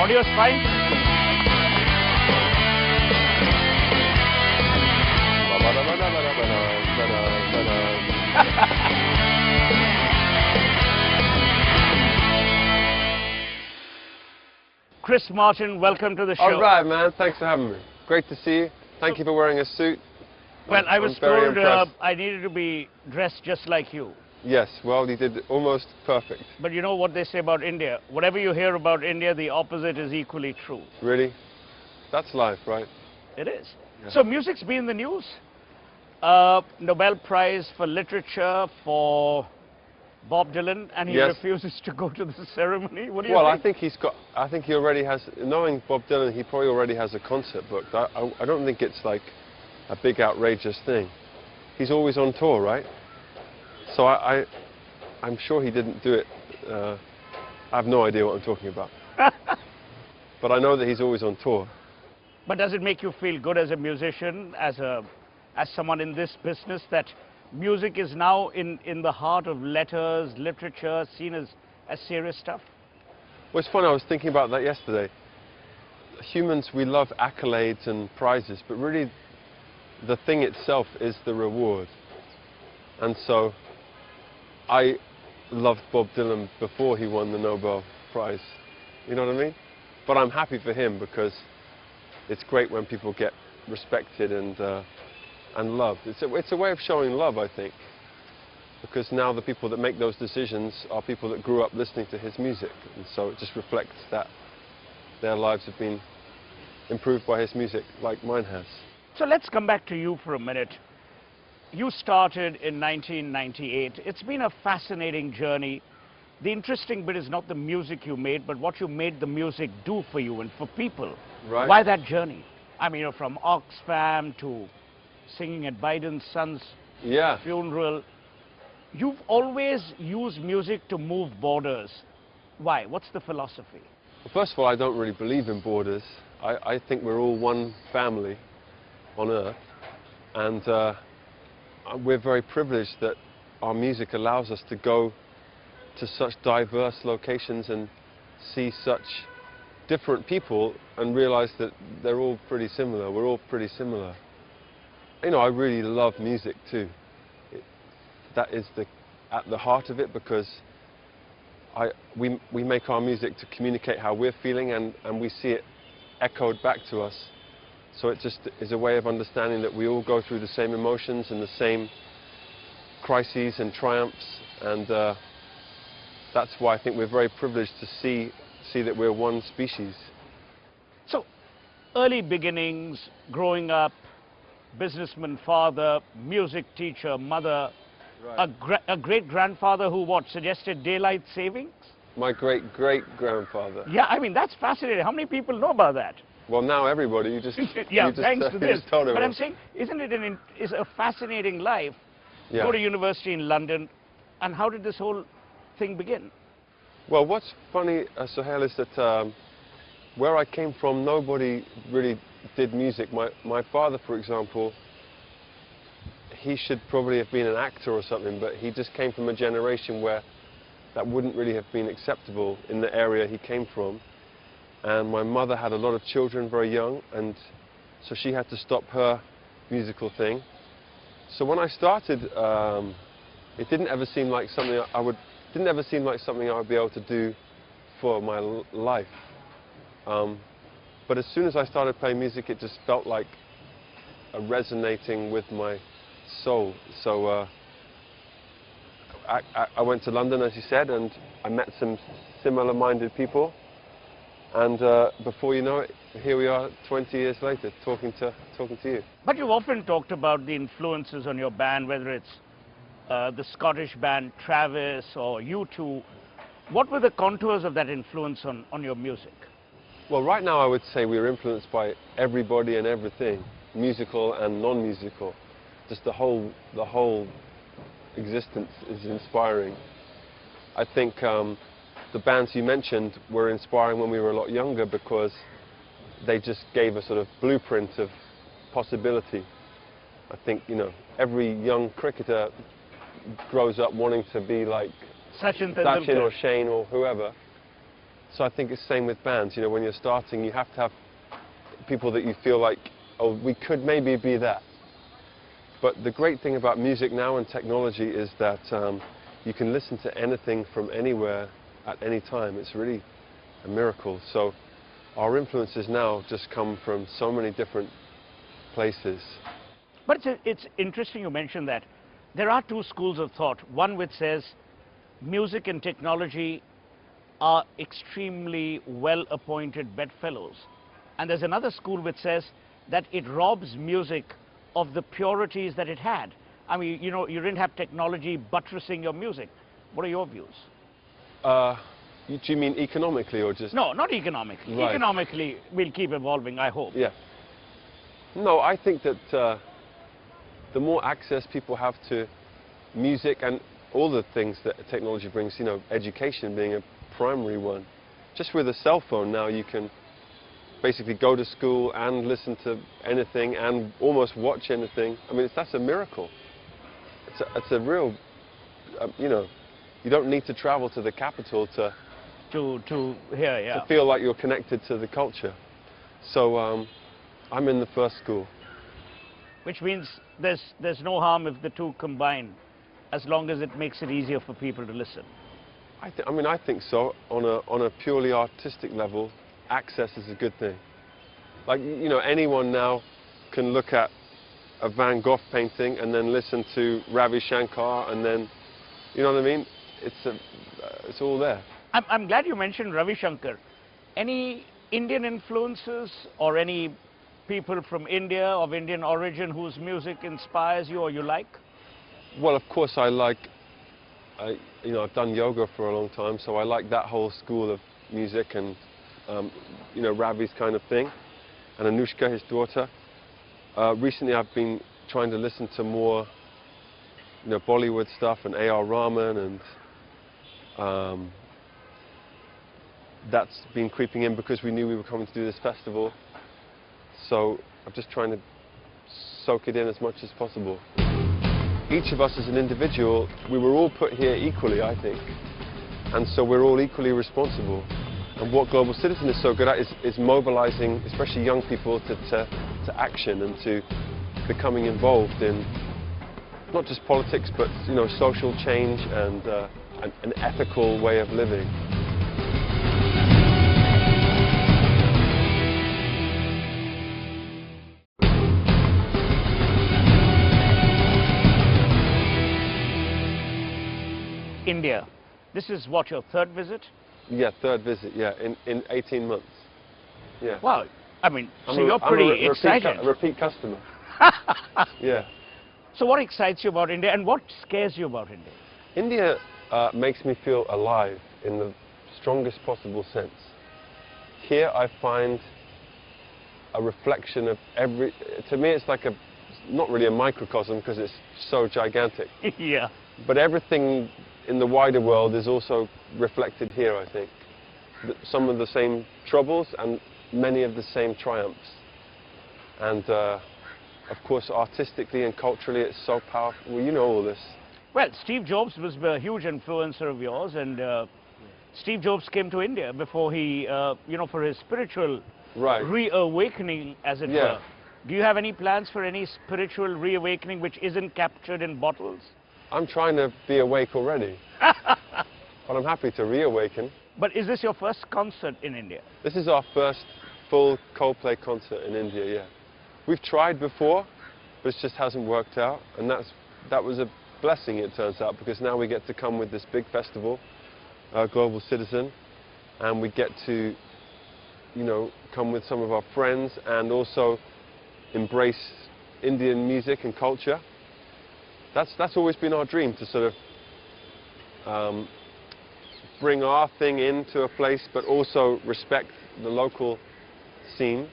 Audio's fine? Chris Martin, welcome to the show. All right, man. Thanks for having me. Great to see you. Thank you for wearing a suit. Well, I was very told impressed. I needed to be dressed just like you. Yes, well, you did almost perfect. But you know what they say about India? Whatever you hear about India, the opposite is equally true. Really? That's life, right? It is. Yeah. So music's been in the news. Nobel Prize for Literature for Bob Dylan, and he refuses to go to the ceremony. What do you think? Well, I think he already has, knowing Bob Dylan, he probably already has a concert booked. I don't think it's like a big outrageous thing. He's always on tour, right? So I'm sure he didn't do it. I have no idea what I'm talking about. But I know that he's always on tour. But does it make you feel good as a musician, as someone in this business, that music is now in the heart of letters, literature, seen as serious stuff? Well, it's funny, I was thinking about that yesterday. Humans, we love accolades and prizes, but really the thing itself is the reward. And so I loved Bob Dylan before he won the Nobel Prize. You know what I mean? But I'm happy for him because it's great when people get respected and loved. It's a way of showing love, I think, because now the people that make those decisions are people that grew up listening to his music, and so it just reflects that their lives have been improved by his music, like mine has. So let's come back to you for a minute. You started in 1998. It's been a fascinating journey. The interesting bit is not the music you made, but what you made the music do for you and for people. Right. Why that journey? I mean, from Oxfam to singing at Biden's son's funeral. You've always used music to move borders. Why? What's the philosophy? Well, first of all, I don't really believe in borders. I think we're all one family on Earth, and we're very privileged that our music allows us to go to such diverse locations and see such different people and realize that they're all pretty similar. We're all pretty similar. You know, I really love music too. That is at the heart of it, because we make our music to communicate how we're feeling, and we see it echoed back to us. So it just is a way of understanding that we all go through the same emotions and the same crises and triumphs, and that's why I think we're very privileged to see that we're one species. So, early beginnings, growing up, businessman father, music teacher, mother, right. a great-grandfather who suggested daylight savings? My great-great-grandfather. Yeah, I mean, that's fascinating. How many people know about that? Well, now everybody, you just yeah, thanks to this. Told but I'm saying, isn't it is a fascinating life? Yeah. Go to university in London, and how did this whole thing begin? Well, what's funny, Suhel, is that where I came from, nobody really did music. My father, for example, he should probably have been an actor or something, but he just came from a generation where that wouldn't really have been acceptable in the area he came from. And my mother had a lot of children very young, and so she had to stop her musical thing. So when I started, it didn't ever seem like something I would be able to do for my life. But as soon as I started playing music, it just felt like resonating with my soul. So I went to London, as you said, and I met some similar-minded people. And before you know it, here we are 20 years later, talking to you. But you've often talked about the influences on your band, whether it's the Scottish band Travis or U2. What were the contours of that influence on your music? Well, right now I would say we're influenced by everybody and everything, musical and non-musical. Just the whole existence is inspiring. I think the bands you mentioned were inspiring when we were a lot younger, because they just gave a sort of blueprint of possibility. I think, you know, every young cricketer grows up wanting to be like Sachin or Shane or whoever. So I think it's the same with bands. You know, when you're starting, you have to have people that you feel like, oh, we could maybe be that. But the great thing about music now and technology is that you can listen to anything from anywhere at any time. It's really a miracle. So our influences now just come from so many different places. But it's interesting you mentioned that. There are two schools of thought. One which says music and technology are extremely well-appointed bedfellows. And there's another school which says that it robs music of the purities that it had. I mean, you know, you didn't have technology buttressing your music. What are your views? Do you mean economically or just... No, not economically. Right. Economically, we'll keep evolving, I hope. Yeah. No, I think that the more access people have to music and all the things that technology brings, you know, education being a primary one. Just with a cell phone now, you can basically go to school and listen to anything and almost watch anything. I mean, that's a miracle. It's a real, you know, you don't need to travel to the capital to feel like you're connected to the culture. So I'm in the first school. Which means there's no harm if the two combine, as long as it makes it easier for people to listen. I mean, I think so. On a purely artistic level, access is a good thing. Like, you know, anyone now can look at a Van Gogh painting and then listen to Ravi Shankar, and then, you know what I mean? It's all there. I'm glad you mentioned Ravi Shankar. Any Indian influences or any people from India of Indian origin whose music inspires you or you like? Well, of course I like, you know, I've done yoga for a long time, so I like that whole school of music and, you know, Ravi's kind of thing, and Anushka, his daughter. Recently I've been trying to listen to more, you know, Bollywood stuff and A.R. Rahman, and that's been creeping in because we knew we were coming to do this festival. So I'm just trying to soak it in as much as possible. Each of us as an individual, we were all put here equally, I think. And so we're all equally responsible. And what Global Citizen is so good at is mobilizing, especially young people, to action and to becoming involved in not just politics, but, you know, social change and an ethical way of living. India. This is what, your third visit? Yeah, third visit, yeah, in 18 months. Yeah. Wow, I mean, so you're pretty excited. Repeat customer. Yeah. So what excites you about India and what scares you about India? India makes me feel alive in the strongest possible sense. Here I find a reflection of to me it's like not really a microcosm because it's so gigantic. Yeah. But everything in the wider world is also reflected here, I think. Some of the same troubles and many of the same triumphs. And of course, artistically and culturally, it's so powerful. Well, you know all this. Well, Steve Jobs was a huge influencer of yours, and Steve Jobs came to India before he, you know, for his spiritual reawakening, as it were. Do you have any plans for any spiritual reawakening which isn't captured in bottles? I'm trying to be awake already, but I'm happy to reawaken. But is this your first concert in India? This is our first full Coldplay concert in India, yeah. We've tried before, but it just hasn't worked out, and that was a blessing, it turns out, because now we get to come with this big festival, Global Citizen, and we get to, you know, come with some of our friends and also embrace Indian music and culture. That's always been our dream, to sort of bring our thing into a place, but also respect the local scene.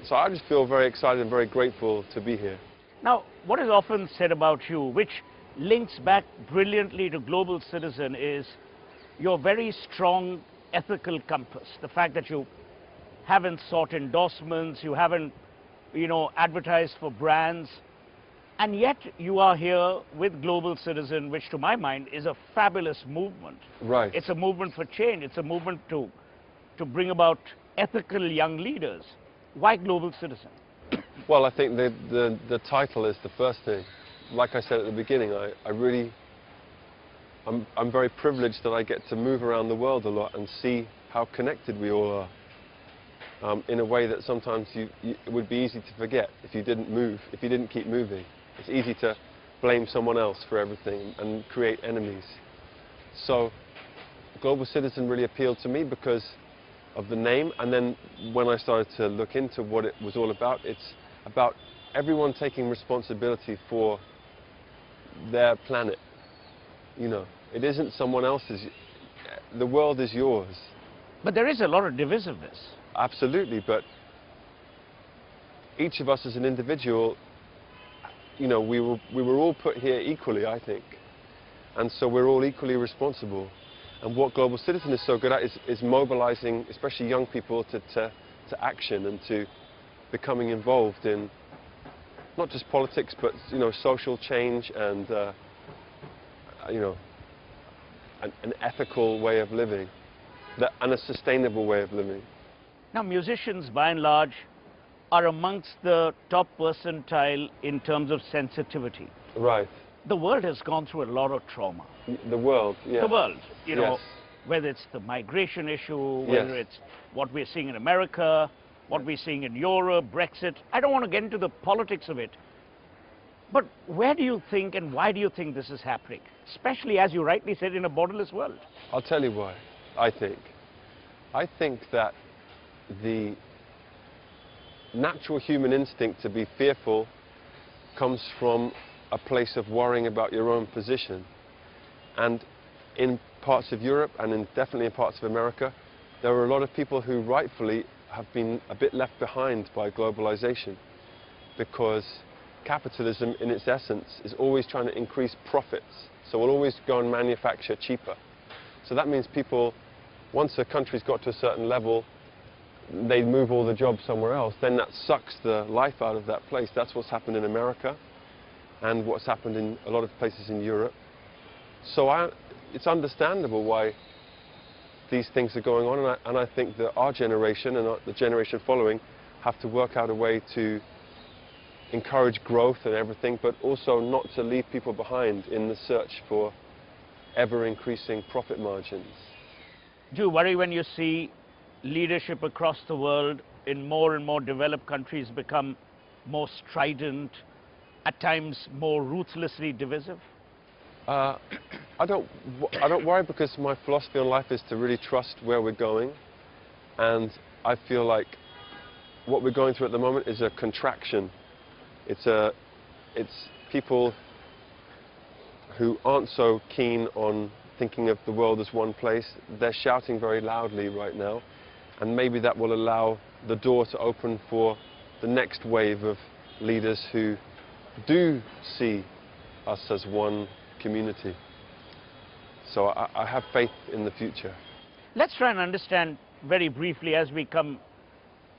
So I just feel very excited and very grateful to be here. Now, what is often said about you, which links back brilliantly to Global Citizen, is your very strong ethical compass. The fact that you haven't sought endorsements, you haven't, you know, advertised for brands, and yet you are here with Global Citizen, which to my mind is a fabulous movement. Right. It's a movement for change. It's a movement to to bring about ethical young leaders. Why global citizen? Well, I think the title is the first thing. Like I said at the beginning, I'm very privileged that I get to move around the world a lot and see how connected we all are, in a way that sometimes it would be easy to forget if you didn't move, if you didn't keep moving. It's easy to blame someone else for everything and create enemies. So Global Citizen really appealed to me because of the name, and then when I started to look into what it was all about, it's about everyone taking responsibility for their planet. You know, it isn't someone else's. The world is yours. But there is a lot of divisiveness. Absolutely, but each of us as an individual, you know, we were all put here equally, I think. And so we're all equally responsible. And what Global Citizen is so good at is mobilizing, especially young people, to action and to becoming involved in not just politics, but, you know, social change and, you know, an ethical way of living and a sustainable way of living. Now, musicians, by and large, are amongst the top percentile in terms of sensitivity. Right. The world has gone through a lot of trauma. The world, yeah. The world, you know, Yes. whether it's the migration issue, whether it's what we're seeing in America, what we're seeing in Europe, Brexit. I don't want to get into the politics of it. But where do you think and why do you think this is happening? Especially, as you rightly said, in a borderless world. I'll tell you why, I think. I think that the natural human instinct to be fearful comes from a place of worrying about your own position. And in parts of Europe and definitely in parts of America, there are a lot of people who rightfully have been a bit left behind by globalization, because capitalism in its essence is always trying to increase profits. So we'll always go and manufacture cheaper. So that means people, once a country's got to a certain level, they move all the jobs somewhere else. Then that sucks the life out of that place. That's what's happened in America and what's happened in a lot of places in Europe. So it's understandable why these things are going on, and I think that our generation and the generation following have to work out a way to encourage growth and everything, but also not to leave people behind in the search for ever-increasing profit margins. Do you worry when you see leadership across the world in more and more developed countries become more strident, at times more ruthlessly divisive? I don't worry, because my philosophy on life is to really trust where we're going, and I feel like what we're going through at the moment is a contraction. It's people who aren't so keen on thinking of the world as one place. They're shouting very loudly right now, and maybe that will allow the door to open for the next wave of leaders who do see us as one community. So I have faith in the future. Let's try and understand very briefly, as we come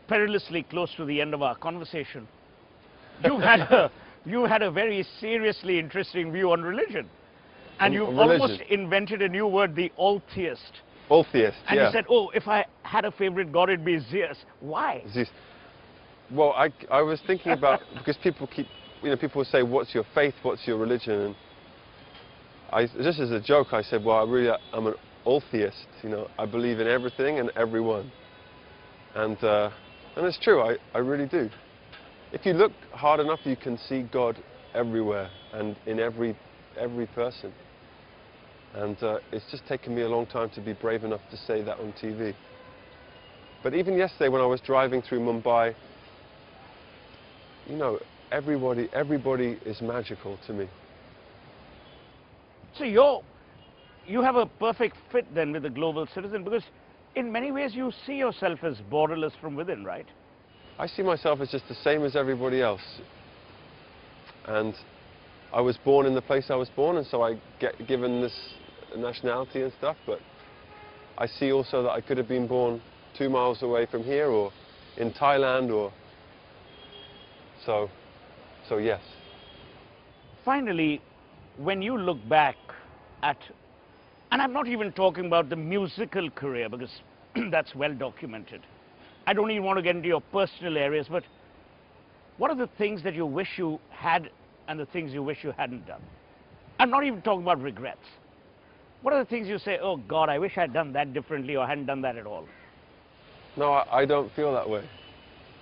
perilously close to the end of our conversation. You've had a very seriously interesting view on religion. And you've almost invented a new word, the all-theist. All-theist, and you said, oh, if I had a favorite god, it'd be Zeus. Why? Zeus. Well, I was thinking about, because people keep, you know, people say, what's your faith, what's your religion? And just as a joke, I said, well, I'm an all-theist. You know, I believe in everything and everyone. And it's true, I really do. If you look hard enough, you can see God everywhere and in every person. And it's just taken me a long time to be brave enough to say that on TV. But even yesterday when I was driving through Mumbai, you know, everybody is magical to me. So you have a perfect fit then with the Global Citizen, because in many ways you see yourself as borderless from within, right? I see myself as just the same as everybody else. And I was born in the place I was born, and so I get given this nationality and stuff, but I see also that I could have been born 2 miles away from here, or in Thailand, or so yes. Finally, when you look back at, and I'm not even talking about the musical career, because That's well documented. I don't even want to get into your personal areas, but what are the things that you wish you had and the things you wish you hadn't done? I'm not even talking about regrets. What are the things you say, oh God, I wish I'd done that differently or hadn't done that at all? No, I don't feel that way.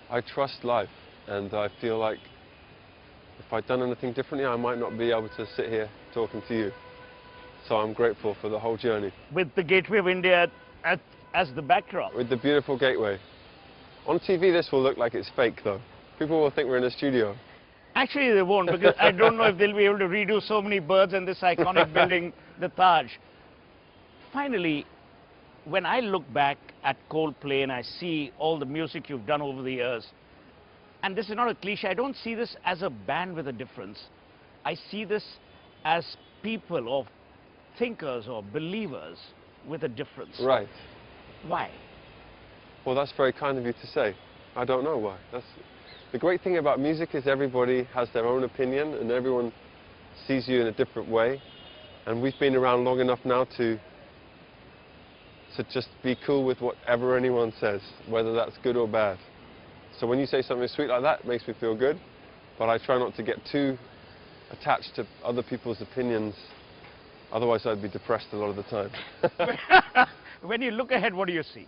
I trust life, and I feel like if I'd done anything differently, I might not be able to sit here talking to you. So I'm grateful for the whole journey. With the Gateway of India as the backdrop. With the beautiful gateway. On TV, this will look like it's fake, though. People will think we're in a studio. Actually, they won't, because I don't know if they'll be able to redo so many birds and this iconic building, the Taj. Finally, when I look back at Coldplay and I see all the music you've done over the years, and this is not a cliche, I don't see this as a band with a difference. I see this as people or thinkers or believers with a difference. Right. Why? Well, that's very kind of you to say. I don't know why. The great thing about music is everybody has their own opinion and everyone sees you in a different way. And we've been around long enough now to just be cool with whatever anyone says, whether that's good or bad. So when you say something sweet like that, it makes me feel good. But I try not to get too attached to other people's opinions. Otherwise, I'd be depressed a lot of the time. When you look ahead, what do you see?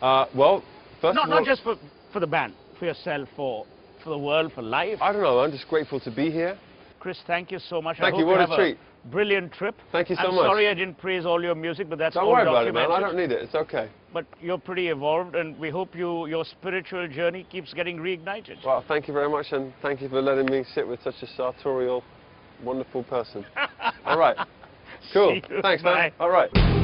Well, first of all... Not just for the band, for yourself, for the world, for life. I don't know, I'm just grateful to be here. Chris, thank you so much. Thank I you, hope what you have a treat. Brilliant trip. Thank you so much. I'm sorry I didn't praise all your music, but that's Don't all worry about documented. it, man. I don't need it. It's okay. But you're pretty evolved, and we hope your spiritual journey keeps getting reignited. Well, thank you very much, and thank you for letting me sit with such a sartorial, wonderful person. All right. Cool. Thanks, man. Bye. All right.